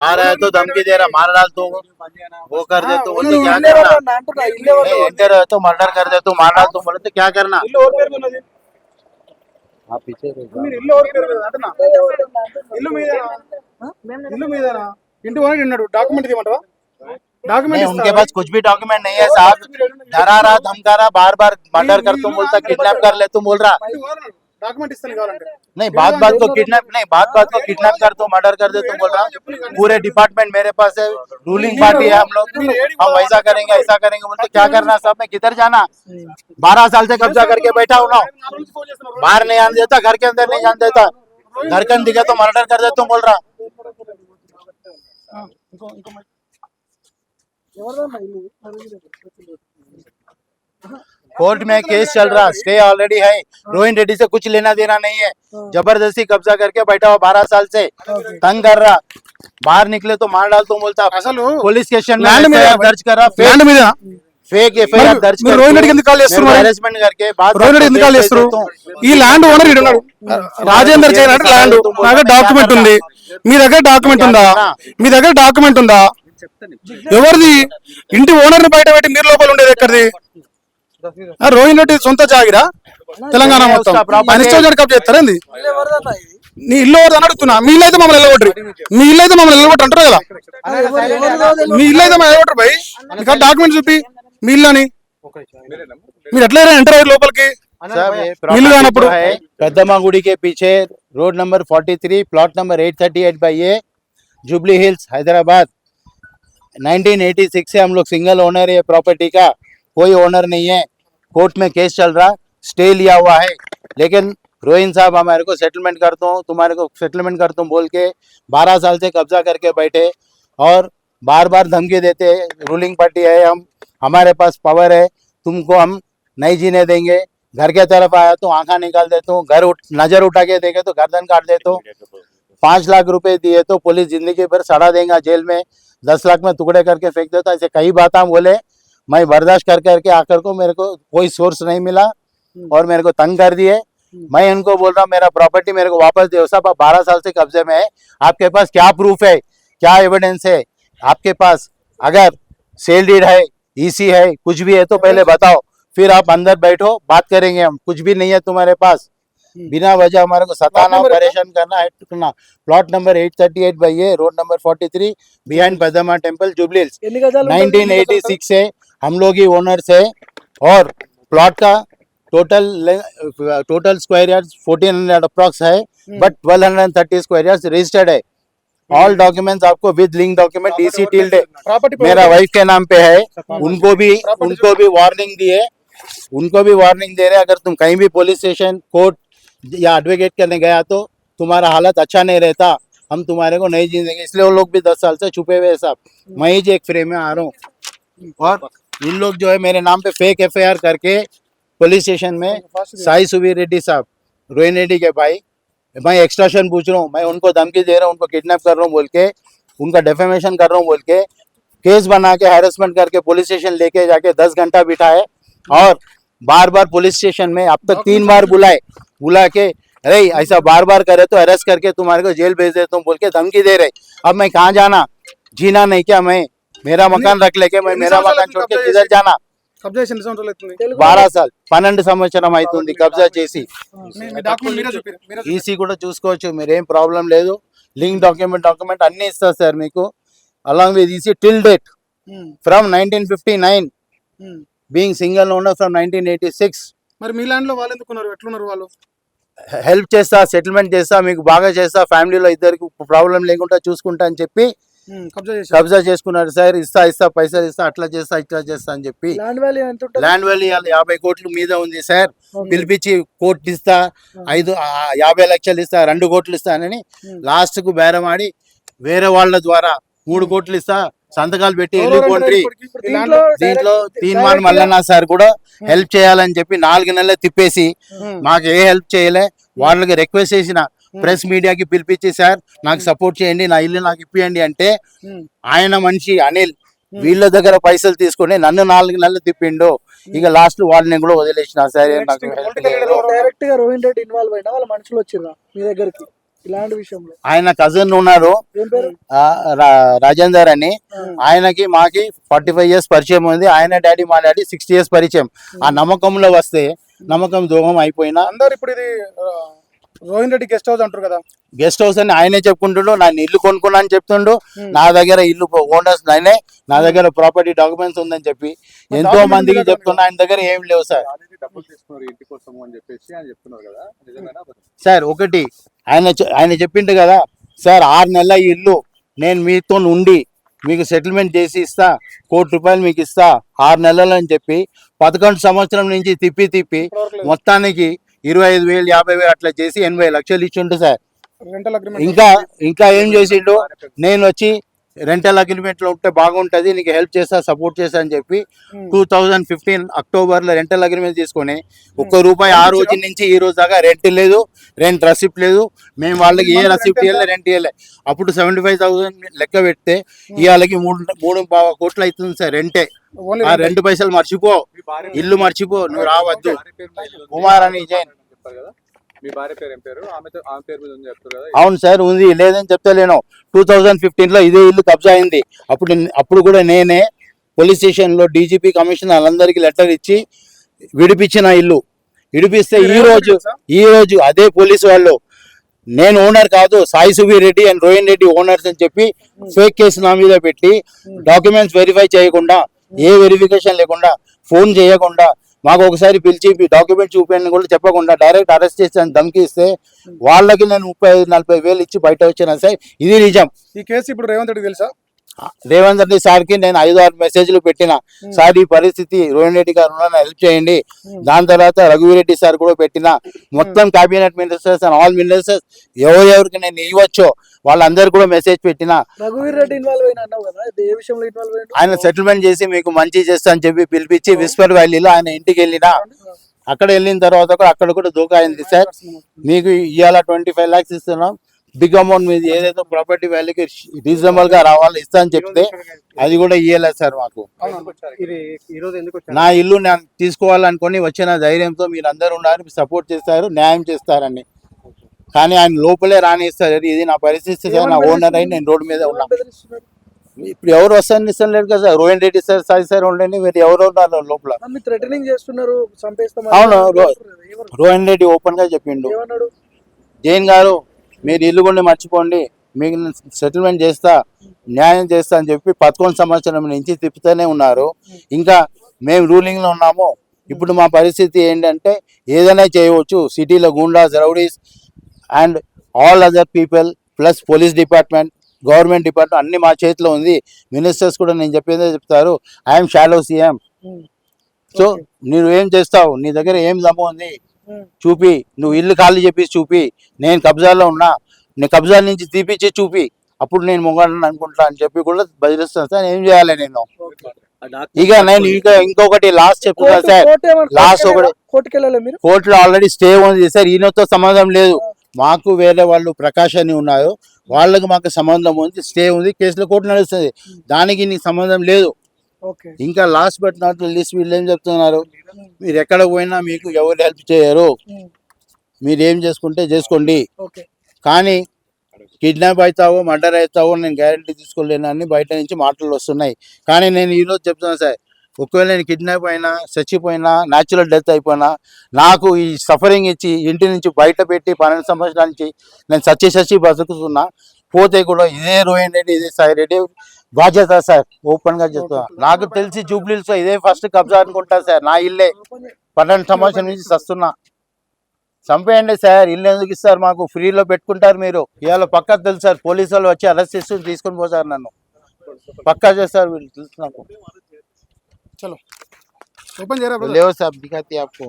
आ रहा है तो धमकी दे रहा, मार डाल तू, वो कर दे तो बोलते क्या करना, इंटर है तो मर्डर कर दे तू, मार डाल तू बोलते क्या करना। आप पीछे नहीं, उनके पास कुछ भी डॉक्यूमेंट नहीं है साहब, डरा रहा धमका रहा, बार बार मर्डर कर तुम बोलता, किडनैप कर ले तुम बोल रहा। नहीं, बात बात को किडनैप नहीं, बात बात को किडनैप कर तू, मर्डर कर दे तुम बोल रहा। पूरे डिपार्टमेंट मेरे पास है, रूलिंग पार्टी है हम लोग, हम वैसा करेंगे ऐसा करेंगे बोलते क्या करना साहब, मैं किधर जाना। 12 साल से कब्जा करके बैठा हूँ ना, बाहर नहीं आने देता, घर के अंदर नहीं जाने देता, घर के दिखे तो मर्डर कर दे तुम बोल रहा। कोर्ट में केस चल रहा, स्टे ऑलरेडी है, रोहिन रेड्डी से कुछ लेना देना नहीं है, जबरदस्ती कब्जा करके बैठा हुआ 12 साल से, तंग कर रहा, बाहर निकले तो मार डाल तुम बोलता। पुलिस स्टेशन में एफआईआर दर्ज कर रहा, फेक एफआईआर दर्ज कर రోహిన్ రెడ్డికి ఎందుకు కాల్ చేస్తున్నారు? హెరాస్మెంట్ करके बाद రోహిన్ రెడ్డి ఎందుకు కాల్ చేస్తారు? ఈ ల్యాండ్ ఓనర్ ఇడున్నాడు, రాజేందర్ జైన్ అంటే ల్యాండ్ నా దగ్గర డాక్యుమెంట్ ఉంది, మీ దగ్గర డాక్యుమెంట్ ఉందా? మీ దగ్గర డాక్యుమెంట్ ఉందా? ఎవరిది? ఇంటి ఓనర్ ని బయట పెట్టి మీరు లోపల ఉండేది ఎక్కడిది? రోహిన్ రెడ్డి సొంత జాగిరా తెలంగాణ మొత్తం ఆయన ఇష్టం కబ్జా చేస్తారేంది? నీ ఇల్లు ఎవరు అని అడుగుతున్నా. మీ ఇల్లు అయితే మమ్మల్ని వెళ్ళగొట్టరు, మీ ఇల్లు అయితే మమ్మల్ని వెళ్ళగొట్టు అంటారు కదా, మీ ఇల్లు అయితే మమ్మల్ని వెళ్ళగొట్టరు భయ్, నీకు డాక్యుమెంట్ చూపి మీ ఇల్లు అని. మీరు ఎట్లా ఎంటర్ అయ్యారు లోపలికి? ఇల్లు కానప్పుడు పెద్దమ్మ గుడి के पीछे road number 43 plot number 838 by A jubilee hills Hyderabad 1986 से हम लोग सिंगल ओनर है प्रॉपर्टी का, कोई ओनर नहीं है। कोर्ट में केस चल रहा, स्टे लिया हुआ है, लेकिन रोहिन साहब हमारे को सेटलमेंट कर दो, तुम्हारे को सेटलमेंट कर दूं बोल के 12 साल से कब्जा करके बैठे और बार बार धमकी देते। रूलिंग पार्टी है, हम हमारे पास पावर है, तुमको हम नहीं जीने देंगे। घर के तरफ आया तो आंखा निकाल देता हूँ, नजर उठा के देखे तो गर्दन काट देता हूँ। 5 लाख रुपए दिए तो पुलिस जिंदगी भर सड़ा देगा जेल में, 10 लाख में टुकड़े करके फेंक देता। ऐसे कई बात हम बोले, मैं बर्दाश्त कर करके आकर को मेरे को कोई सोर्स नहीं मिला और मेरे को तंग कर दिए। मैं उनको बोल रहा हूँ मेरा प्रॉपर्टी मेरे को वापस दो साहब, 12 साल से कब्जे में है, आपके पास क्या प्रूफ है, क्या एविडेंस है आपके पास? अगर सेल डीड है, ईसी है, कुछ भी है तो पहले बताओ, फिर आप अंदर बैठो, बात करेंगे हम। कुछ भी नहीं है तुम्हारे पास, बिना वजह हमारे को सताना परेशान करना है टुकना। Plot number 838 by A road number 43 behind Peddamma temple Jubilee Hills 1986 से हम लोग ही ओनर्स है और प्लॉट का टोटल स्क्वायर यार्ड 1400 अप्रॉक्स है, बट 1230 स्क्वायर यार्ड रजिस्टर्ड है। ऑल डॉक्यूमेंट्स आपको with link document DC tilde मेरा वाइफ के नाम पे है, उनको भी वार्निंग दी है, उनको भी वार्निंग दे रहे हैं, अगर तुम कहीं भी पुलिस स्टेशन कोर्ट या एडवोकेट करने गया तो तुम्हारा हालत अच्छा नहीं रहता, हम तुम्हारे को नहीं जीने देंगे। इसलिए वो लोग भी 10 साल से छुपे हुए सब, मैं ही एक फ्रेम में आ रहा हूँ। और इन लोग जो है मेरे नाम पे फेक एफआईआर करके पुलिस स्टेशन में साई सुबीर रेड्डी साहब, रोहिन रेड्डी के भाई, मैं एक्सटॉर्शन पूछ रहा हूँ, मैं उनको धमकी दे रहा हूँ, उनको किडनैप कर रहा हूँ बोल के, उनका डेफेमेशन कर रहा हूँ बोल के केस बना के हैरेसमेंट करके पुलिस स्टेशन लेके जाके 10 घंटा बिठाए और बार बार पुलिस स्टेशन में अब तक 3 बार बुला के अरे ऐसा बार बार करे तो अरेस्ट करके तुम्हारे को जेल भेज देता हूँ बोल के धमकी दे रहे। अब मैं कहाँ जाना? जीना नहीं क्या? मैं मेरा मकान रख लेके मैं मेरा मकान छोड़ के किधर जाना? 12 साल 12 సంవత్సరం అవుతుంది కబ్జా చేసి। ఈసీ కూడా చూసుకోవచ్చు, మీరేం ప్రాబ్లం లేదు, లింక్ డాక్యుమెంట్ అన్ని ఇస్తా సార్ మీకు, along with EC till date from 1959 being single owner from 1986। మరి మీ ల్యాండ్ లో వాళ్ళు ఎందుకున్నారు? ఎట్లున్నారు వాళ్ళు? హెల్ప్ చేస్తా, సెటిల్మెంట్ చేస్తా, మీకు బాగా చేస్తా, ఫ్యామిలీలో ఇద్దరికి ప్రాబ్లం లేకుండా చూసుకుంటా అని చెప్పి కబ్జా చేసుకున్నారు సార్। ఇస్తా పైసలు ఇస్తా, అట్లా చేస్తా ఇట్లా చేస్తా అని చెప్పి ల్యాండ్ వాల్యూ 50 కోట్ల మీద ఉంది సార్, పిలిపించి కోర్టు ఇస్తా 50 లక్షలు ఇస్తా, 2 కోట్లు ఇస్తానని లాస్ట్ కు బేరం ఆడి వేరే వాళ్ళ ద్వారా 3 కోట్లు ఇస్తా సంతకాలు పెట్టి వెళ్ళిపోండి। దీంట్లో తీన్మాన్ మల్లన్న సార్ కూడా హెల్ప్ చేయాలని చెప్పి 4 నెలలు తిప్పేసి మాకు ఏ హెల్ప్ చేయలే, వాళ్ళకి రిక్వెస్ట్ చేసిన ప్రెస్ మీడియాకి పిలిపించి సార్ నాకు సపోర్ట్ చేయండి, నా ఇల్లు నాకు ఇప్పియండి అంటే ఆయన మనిషి అనిల్ వీళ్ళ దగ్గర పైసలు తీసుకొని నన్ను 4 నెలలు తిప్పిండు। ఇక లాస్ట్ వాళ్ళని కూడా వదిలేసిన సార్, నాకు డైరెక్ట్ గా రోహిన్ రెడ్డి ఇన్వాల్వ్ అయినా వాళ్ళ మనుషులు వచ్చిర్రా మీ దగ్గరికి? ఇలాంటి విషయంలో ఆయన కజిన్ ఉన్నారు ఏం పేరు? రాజేందర్ అని. ఆయనకి మాకి 45 years పరిచయం ఉంది. ఆయన డాడీ మా డాడీ 60 years పరిచయం. ఆ నమ్మకంలో వస్తే నమ్మకం దూరం అయిపోయినా అందరు ఇప్పుడు ఇది రోహిన్ రెడ్డి గెస్ట్ హౌస్ అంటారు కదా, గెస్ట్ హౌస్ అని ఆయనే చెప్పుకుంటుండు. నా ఇల్లు కొనుక్కున్నా అని చెప్తుండు. నా దగ్గర ఇల్లు ఓనర్స్ నేనే, నా దగ్గర ప్రాపర్టీ డాక్యుమెంట్స్ ఉందని చెప్పి ఎంతో మందికి చెప్తున్నా. ఆయన దగ్గర ఏం లేవు సార్. డబ్బులు తీసుకున్నారు ఇంటి కోసం అని చెప్పేసి ఆయన చెప్తున్నారు కదా, నిజమేనా? సార్ ఒకటి ఆయన చెప్పిండు కదా సార్, 6 నెలల ఈ ఇల్లు నేను మీతో ఉండి మీకు సెటిల్మెంట్ చేసి ఇస్తా, ₹1 కోటి మీకు ఇస్తా 6 నెలలు అని చెప్పి 11 సంవత్సరం నుంచి తిప్పి మొత్తానికి 25,000 50,000 అట్లా చేసి 80 లక్షలు ఇచ్చిండు సార్. Rental agreement. ఇంకా ఏం చేసిండు, నేను వచ్చి రెంటల్ అగ్రిమెంట్ లో ఉంటే బాగుంటది, నీకు హెల్ప్ చేస్తా సపోర్ట్ చేస్తా అని చెప్పి 2015 అక్టోబర్లో రెంటల్ అగ్రిమెంట్ తీసుకొని ₹1 ఆ రోజు నుంచి ఈ రోజు దాకా రెంట్ లేదు, రెంట్ రసిప్ట్ లేదు. మేము వాళ్ళకి ఏ రసిప్ట్ ఇవ్వలే, రెంట్ ఇవ్వలే. అప్పుడు 75,000 లెక్క పెడితే ఇవాళకి 3.5 కోట్లు అవుతుంది సార్ రెంటే. ఆ 2 పైసలు మర్చిపో, ఇల్లు మర్చిపో, నువ్వు రావద్దు. కుమార్ అని జైన్ చెప్పారు కదా, మీ భార్య పేరు ఏం పేరు? ఆమె పేరు మీద ఉంది చెప్తారు కదా. అవును సార్ ఉంది, లేదని చెప్తలేను. 2015లో ఇదే ఇల్లు కబ్జా అయింది. అప్పుడు కూడా నేనే పోలీస్ స్టేషన్లో డీజీపీ కమిషనర్ వాళ్ళందరికీ లెటర్ ఇచ్చి విడిపించిన ఇల్లు. విడిపిస్తే ఈ రోజు అదే పోలీసు వాళ్ళు నేను ఓనర్ కాదు, సాయి సుబీర్ రెడ్డి అండ్ రోహిన్ రెడ్డి ఓనర్స్ అని చెప్పి ఫేక్ కేసు నా మీద పెట్టి డాక్యుమెంట్స్ వెరిఫై చేయకుండా, ఏ వెరిఫికేషన్ లేకుండా, ఫోన్ చేయకుండా, మాకు ఒకసారి పిలిచి డాక్యుమెంట్ చూపించని కూడా చెప్పకుండా డైరెక్ట్ అరెస్ట్ చేసి ధమ్కి ఇస్తే వాళ్ళకి నేను 35-40 వేలు ఇచ్చి బయట వచ్చినా సార్. ఇది నిజం. ఈ కేసు ఇప్పుడు రేవంత్ రెడ్డి తెలుసా? రేవంత్ రెడ్డి సార్కి నేను 5-6 మెసేజ్లు పెట్టిన, సార్ ఈ పరిస్థితి రోహిన్ రెడ్డి గారు ఉన్నారు, హెల్ప్ చేయండి. దాని తర్వాత రఘువీరెడ్డి సార్ కూడా పెట్టిన, మొత్తం cabinet ministers and all ministers ఎవరెవరికి నేను ఇవ్వచ్చో వాళ్ళందరూ కూడా మెసేజ్ పెట్టిన. రఘువీర్ రెడ్డి ఇన్వాల్వ్ అయినా అన్నావు కదా, ఏ విషయంలో ఇన్వాల్వ్ అయ్యాడు? ఆయన సెటిల్మెంట్ చేసి మీకు మంచి చేస్తా అని చెప్పి పిలిపించి విస్పర్ వ్యాలీలో ఆయన ఇంటికి వెళ్ళిన. అక్కడ వెళ్ళిన తర్వాత కూడా అక్కడ కూడా దూకా అయింది సార్. మీకు ఇవాళ 25 lakhs ఇస్తున్నాం, బిగ్ అమౌంట్ మీద ఏదైతే ప్రాపర్టీ వాల్యూకి రీజనబుల్ గా రావాలి ఇస్తా అని చెప్తే అది కూడా ఇయ్యలేదు సార్ మాకు. నా ఇల్లు నేను తీసుకోవాలనుకొని వచ్చిన ధైర్యంతో మీరు అందరూ ఉన్నారు, సపోర్ట్ చేస్తారు, న్యాయం చేస్తారని. కానీ ఆయన లోపలే రానిస్తారు. ఇది నా పరిస్థితి సార్. నా ఓనర్ అయి నేను రోడ్డు మీద ఉన్నా. ఇప్పుడు ఎవరు వస్తారని ఇస్తాను లేదు కదా sir. Rohin Reddy sir, Sai sir ఉండండి, మీరు ఎవరు ఉన్నారు లోపల. థ్రెటనింగ్ చేస్తున్నారు, చంపేస్తాం. అవును, రోహిన్ రెడ్డి ఓపెన్ గా చెప్పిండు, ఏమన్నాడు? జైన్ గారు మీరు ఇల్లు కొన్ని మర్చిపోండి, మీకు సెటిల్మెంట్ చేస్తా, న్యాయం చేస్తా అని చెప్పి 11 సంవత్సరం నుంచి తిప్పుతూనే ఉన్నారు. ఇంకా మేము రూలింగ్ లో ఉన్నాము. ఇప్పుడు మా పరిస్థితి ఏంటంటే ఏదైనా చేయవచ్చు. సిటీలో goondas, rowdies and all other people plus police department, government department అన్ని మా చేతిలో ఉంది. మినిస్టర్స్ కూడా నేను చెప్పేదే చెప్తారు, ఐఎమ్ షాడో సీఎం. సో నువ్వు ఏం చేస్తావు, నీ దగ్గర ఏం దమ్ము ఉంది చూపి, నువ్వు ఇల్లు ఖాళీ చెప్పేసి చూపి, నేను కబ్జాలో ఉన్నా, నేను కబ్జా నుంచి తీపిచ్చి చూపి, అప్పుడు నేను మొగాడని అనుకుంటా అని చెప్పి కూడా బదిలిస్తాను సార్. ఏం చేయాలి నేను? ఇక నేను ఇంకొకటి లాస్ట్ చెప్తున్నా సార్. లాస్ట్ ఒకటి, కోర్టులో ఆల్రెడీ స్టే ఉంది సార్. ఈయనతో సంబంధం లేదు మాకు. వేరే వాళ్ళు ప్రకాష్ అని ఉన్నారు, వాళ్ళకి మాకు సంబంధం ఉంది, స్టే ఉంది, కేసులో కోర్టు నడుస్తుంది, దానికి నీకు సంబంధం లేదు. ఇంకా లాస్ట్ బట్ నాట్ లీస్ట్ వీళ్ళు ఏం చెప్తున్నారు, మీరు ఎక్కడ పోయినా మీకు ఎవరు హెల్ప్ చేయరు, మీరు ఏం చేసుకుంటే చేసుకోండి, కానీ కిడ్నాప్ అవుతావో మర్డర్ అవుతావో నేను గ్యారంటీ తీసుకోలేనని బయట నుంచి మాటలు వస్తున్నాయి. కానీ నేను ఈరోజు చెప్తున్నాను సార్, ఒకవేళ నేను కిడ్నాప్ అయినా, చచ్చిపోయినా, న్యాచురల్ డెత్ అయిపోయినా, నాకు ఈ సఫరింగ్ ఇచ్చి ఇంటి నుంచి బయట పెట్టి 12 సంవత్సరాల నుంచి నేను చచ్చి బతుకుతున్నా, పోతే కూడా ఇదే రోహిన్ రెడ్డి, ఇదే సాయి రెడ్డి బాధ్యత సార్. ఓపెన్ గా చెప్తున్నా, నాకు తెలిసి జూబ్లీహిల్స్ ఇదే ఫస్ట్ కబ్జా అనుకుంటా సార్. నా ఇల్లే 12 సంవత్సరం నుంచి చస్తున్నా. చంపేయండి సార్, ఇల్లు ఎందుకు ఇస్తారు మాకు? ఫ్రీలో పెట్టుకుంటారు మీరు. ఇవాళ పక్కా తెలుసు సార్, పోలీసు వాళ్ళు వచ్చి అరెస్ట్ చేసి తీసుకొని పోతారు నన్ను, పక్కా చేస్తారు వీళ్ళు, తెలుసు నాకు. చలో ఓపెన్ చేయరా బ్రదర్? లేవు సార్, దిఖాతి ఆప్కో.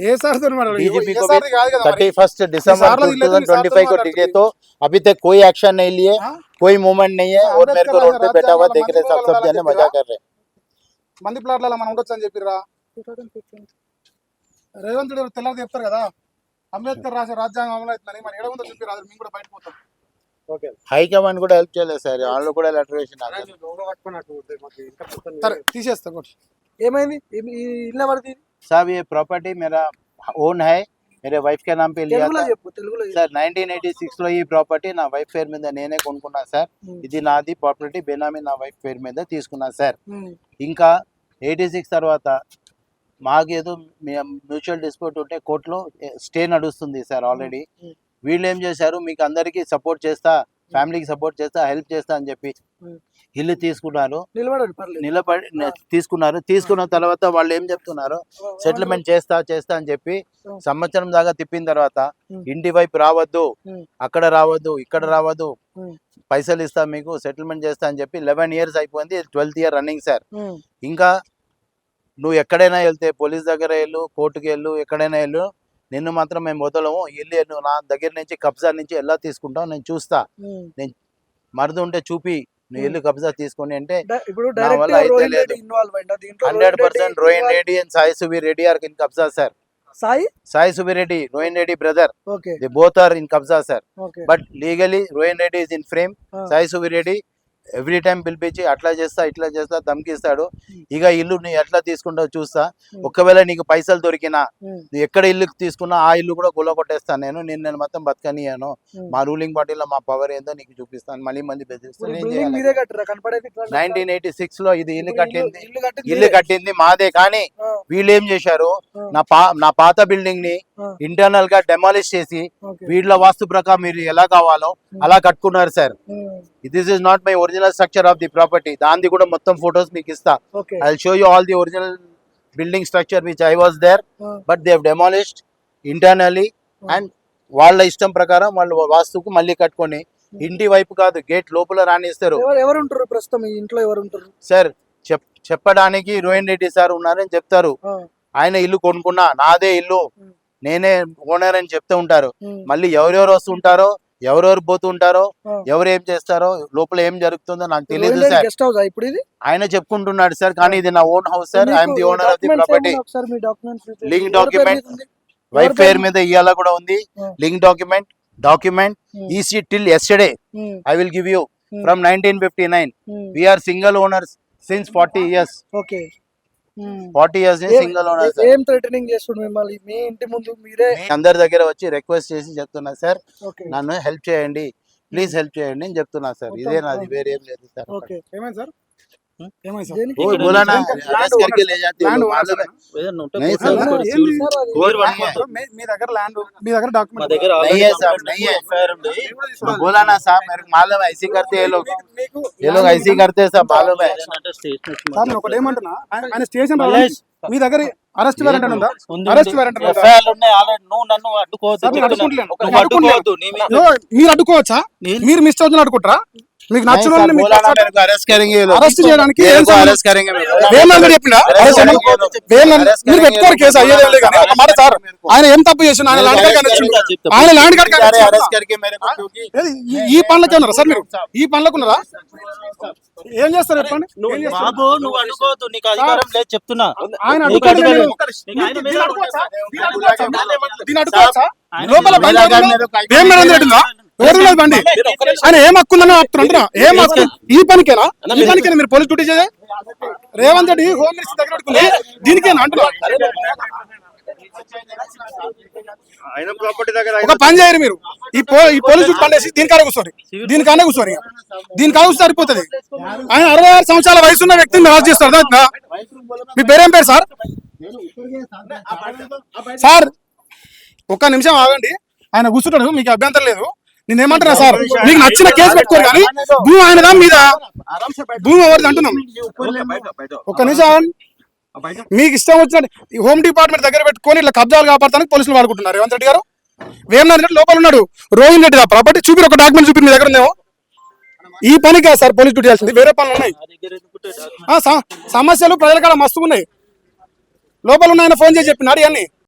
ఏ సార్ తో మాట్లాడాలి? डीजीपी को సార్ కాదు కదా మరి. 31 दिसंबर 2025 को टिके तो अभी तक कोई एक्शन नहीं लिए, कोई मूवमेंट नहीं है, और मेरे को रोड पे बैठा हुआ देख रहे सब जने मजा कर रहे. మంది ప్లాట్లలో మనం ఉండొచ్చు అని చెప్పిర్రా. రేవంత్ రెడ్డి తెల్లారి చెప్తారు కదా, అంబేద్కర్ రాసే రాజ్యాంగం అమలు అవుతుందని. మరి ఏడ ఉందో చెప్పి రాదు, మేము కూడా బయట పోతాం. హైకమాండ్ కూడా హెల్ప్ చేయలేదు సార్, వాళ్ళు కూడా లెటర్ వేసిన. సరే తీసేస్తా. ఏమైంది? ఈ ఇల్లు ఎవరిది? साहब ये प्रॉपर्टी मेरा ओन है, मेरे वाइफ के नाम पे लिया తెలుగులో था చెప్పు తెలుగులో చెప్పు. సార్ 1986 లో ఈ ప్రాపర్టీ నా వైఫ్ పేరు మీద నేనే కొనుక్కున్నా సార్. ఉమ్, ఇది నాది ప్రాపర్టీ, బేనామీ నా వైఫ్ పేరు మీద తీసుకున్నా సార్. ఉమ్, ఇంకా 86 తర్వాత మాకేదో మ్యూచువల్ డిస్ప్యూట్ ఉంటే కోర్టులో స్టే నడుస్తుంది సార్ ఆల్రెడీ. ఉమ్, వీళ్ళు ఏం చేశారు, మీకు అందరికీ సపోర్ట్ చేస్తా, ఫ్యామిలీకి సపోర్ట్ చేస్తా, హెల్ప్ చేస్తా అని చెప్పి ఉమ్. ఇల్లు తీసుకున్నారు. నిలబడండి పర్లేదు. తీసుకున్న తర్వాత వాళ్ళు ఏం చెప్తున్నారు, సెటిల్మెంట్ చేస్తా అని చెప్పి సంవత్సరం దాకా తిప్పిన తర్వాత ఇంటి వైపు రావద్దు, అక్కడ రావద్దు, ఇక్కడ రావద్దు, పైసలు ఇస్తా మీకు, సెటిల్మెంట్ చేస్తా అని చెప్పి 11 years అయిపోయింది. 12th year running sir. ఉమ్, ఇంకా నువ్వు ఎక్కడైనా వెళ్తే పోలీస్ దగ్గర వెళ్ళు, కోర్టుకి వెళ్ళు, ఎక్కడైనా వెళ్ళు, నిన్ను మాత్రం మేము వదలము. ఇల్లు నువ్వు నా దగ్గర నుంచి కబ్జా నుంచి ఎలా తీసుకుంటావు నేను చూస్తా, ఉమ్. మరదు ఉంటే చూపి, నువ్వు ఇల్లు కబ్జా తీసుకొని అంటే ఇప్పుడు నా వల్ల డైరెక్ట్ అయితే రోహిన్ లేదు. రెడ్డి ఇన్వాల్వ్ అయిందా దీంట్లో? 100% Rohin Reddy and Sai Subir Reddy are in కబ్జా sir. Sai Subir Reddy, Rohin Reddy brother, okay they both are in కబ్జా sir. Okay but legally Rohin Reddy is in frame. Sai Subir Reddy every time పిలిపించి అట్లా చేస్తా ఇట్లా చేస్తా ధమ్కిస్తాడు. ఇక ఇల్లు నీ ఎట్లా తీసుకుంటావు చూస్తా, ఒకవేళ నీకు పైసలు దొరికినా నువ్వు ఎక్కడ ఇల్లు తీసుకున్నా ఆ ఇల్లు కూడా గుల్లగొట్టేస్తాను నేను మొత్తం బతకనియాను. మా రూలింగ్ పార్టీలో మా పవర్ ఏందో నీకు చూపిస్తాను, మళ్ళీ మంది బెదిరిస్తాను. ఏం చేయాలి? మీరే కట్టరా కనపడేది 1986 లో ఇది ఇల్లు కట్టింది మాదే. కానీ వీళ్ళు ఏం చేశారు, నా పాత బిల్డింగ్ ని ఇంటర్నల్ గా డెమాలిష్ చేసి వీళ్ళ వాస్తు ప్రకారం మీరు ఎలా కావాలో అలా కట్టుకున్నారు sir. This is not my original structure of the property. దాంది కూడా మొత్తం ఫొటోస్ మీకు ఇస్తా. I will show you all the original building structure which I was there, but they have demolished internally. And వాళ్ళ ఇష్టం ప్రకారం వాళ్ళు వాస్తుకు మళ్ళీ కట్టుకొని ఇంటి వైపు కాదు గేట్ లోపల రానిస్తారు. ఎవరు ఉంటారు ప్రస్తుతం ఈ ఇంట్లో? ఎవరు ఉంటారు సార్? చెప్పడానికి రోహిన్ రెడ్డి సార్ ఉన్నారని చెప్తారు. ఆయన ఇల్లు కొనుక్కున్నా, నాదే ఇల్లు, నేనే ఓనర్ అని చెప్తూ ఉంటారు. మళ్ళీ ఎవరెవరు వస్తుంటారో, ఎవరెవరు పోతుంటారో, ఎవరు ఏం చేస్తారో, లోపల ఏం జరుగుతుందో నాకు తెలియదు సార్. గెస్ట్ హౌస్ ఇప్పుడు ఇది? ఆయన చెప్పుకుంటున్నాడు సార్, కానీ ఇది నా own house sir. I'm the owner of the property. Link document wife పేరు మీద ఇయ్యాల కూడా ఉంది. Link document EC till yesterday I will give you from 1959. we are single owners since 40 years. Okay 40 years single owner sir. ఏం threatening చేస్తుండు మిమ్మల్ని? మీ ఇంటి ముందు మీరే అందరి దగ్గర వచ్చి రిక్వెస్ట్ చేసి చెప్తున్నా సార్, ఓకే నన్ను హెల్ప్ చేయండి, ప్లీజ్ హెల్ప్ చేయండి అని చెప్తున్నా సార్. ఇదే నాది, వేరే ఏం లేదు సార్. ఓకే ఏమైంది సార్? ఏమైంది సార్? దేనికి? वो बोला ना अरेस्ट करके ले जाते हो लोग, मालूम है? नहीं सर, ఏంది సార్ అది? మీ దగ్గర ల్యాండ్, మీ దగ్గర డాక్యుమెంట్ नहीं है साहब, नहीं है. मैं बोला ना साहब, मेरे को मालूम है, ऐसे करते हैं ये लोग ऐसे ही करते हैं सब, मालूम है. సార్ నేను ఒకటి ఏమంటున్నా, ఆయన స్టేషన్ మీ దగ్గర అరెస్ట్ వారెంట్ ఉందా? అరెస్ట్ వారెంట్ ఉందా? ఎఫ్ఐఆర్ ఉన్నాయి ఆల్రెడీ. నువ్వు నన్ను అడ్డుకోవద్దు సార్, నేను చెప్తున్నా. అడ్డుకుంటలేను. నువ్వు నేను అడ్డుకుంటలేను. అడ్డుకోవద్దు. నీ మీద మీరు అడ్డుకోవచ్చా? మీరు మిస్ అవుతుంది అడ్డుకుంటారా? మీకు नहीं నచ్చిన सर, వాళ్ళని बोला ना मेरे को अरेस्ट करेंगे ये लोग, అరెస్ట్ చేయడానికి मेरे ఏం को సంబంధం? अरेस्ट करेंगे मेरे को. వేమనందరు చెప్పిండా? Arrest మీరు करेंगे పెట్టుకోరు కేసు, అయ్యేదే లేదు. కానీ ఒక మాట సార్, ఆయన ఏం తప్పు చేసిన? ఆయన ల్యాండ్ కార్డ్ వచ్చిండు, ఆయన ల్యాండ్ కార్డ్ अरे अरेस्ट करके मेरे को क्योंकि ఈ పనులకే ఉన్నారా సార్? మీరు ఈ పనులకు ఉన్నారా? ఏం చేస్తారు చెప్పండి? ఏం చేస్తారు? బాబు నువ్వు అడ్డుకోవద్దు. నీకు అధికారం లేదు చెప్తున్నా. ఆయన నీకు అడ్డుకోవడం అధికారం లేదు. నీకు ఆయన మీద దీన్ని అడ్డుకోవచ్చా? దీన్ని అడ్డుకోవచ్చా? साहब, దీన్ని అడ్డుకోవచ్చా? ఆయన లోపల మీద బండి కానీ ఉందా? మీరు కై- ఏం నరేంద్ర రెడ్డి ఉందా? ఎవరు లేదు బండి? ఆయన ఏం హక్కుందని ఆపుతున్నా? ఏం హక్కు? ఈ పనికేనా? ఈ పనికేనా మీరు పోలీస్ డ్యూటీ చేయాలి? రేవంత్ రెడ్డి హోమ్ మినిస్టర్ దగ్గర పెట్టుకుంది దీనికేనా అంటున్నా? ఒక పని చేయరు మీరు, ఈ పోలీసు పండేసి దీనికానే కూర్చోరు, దీనికానే కూర్చోరు, దీనికాడ కూర్చో సరిపోతుంది. ఆయన 66 సంవత్సరాల వయసు ఉన్న వ్యక్తిని అరెస్ట్ చేస్తారు. అర్థమవుతుందా? మీ పేరేం పేరు సార్? సార్ ఒక్క నిమిషం ఆగండి, ఆయన కూర్చుంటాడు, మీకు అభ్యంతరం లేదు. నేనేమంటున్నా సార్, మీకు నచ్చిన కేసు పెట్టుకోరు, కానీ భూమి ఆయనదా మీద భూమి ఎవరిది అంటున్నాం. ఒక్క నిమిషం ఆగండి. మీకు ఇష్టం వచ్చినట్టు ఈ హోమ్ డిపార్ట్మెంట్ దగ్గర పెట్టుకొని ఇట్లా కబ్జాలు కాపాడతానికి పోలీసులు వాడుకుంటున్నారు. రేవంత్ రెడ్డి గారు వేమనాథ్ రెడ్డి లోపల ఉన్నాడు, రోహిన్ రెడ్డి ప్రాపర్టీ చూపి ఒక డాక్యుమెంట్ చూపి మీ దగ్గర ఉందేమో. ఈ పని కాదు సార్ పోలీస్ డ్యూటీ చేయాల్సింది, వేరే పనులు ఉన్నాయి. నా దగ్గర ఎందుకుంటే సమస్యలు ప్రజల కాడ మస్తు ఉన్నాయి. లోపల ఉన్న ఆయన ఫోన్ చేసి చెప్పినాడు ఇవన్నీ.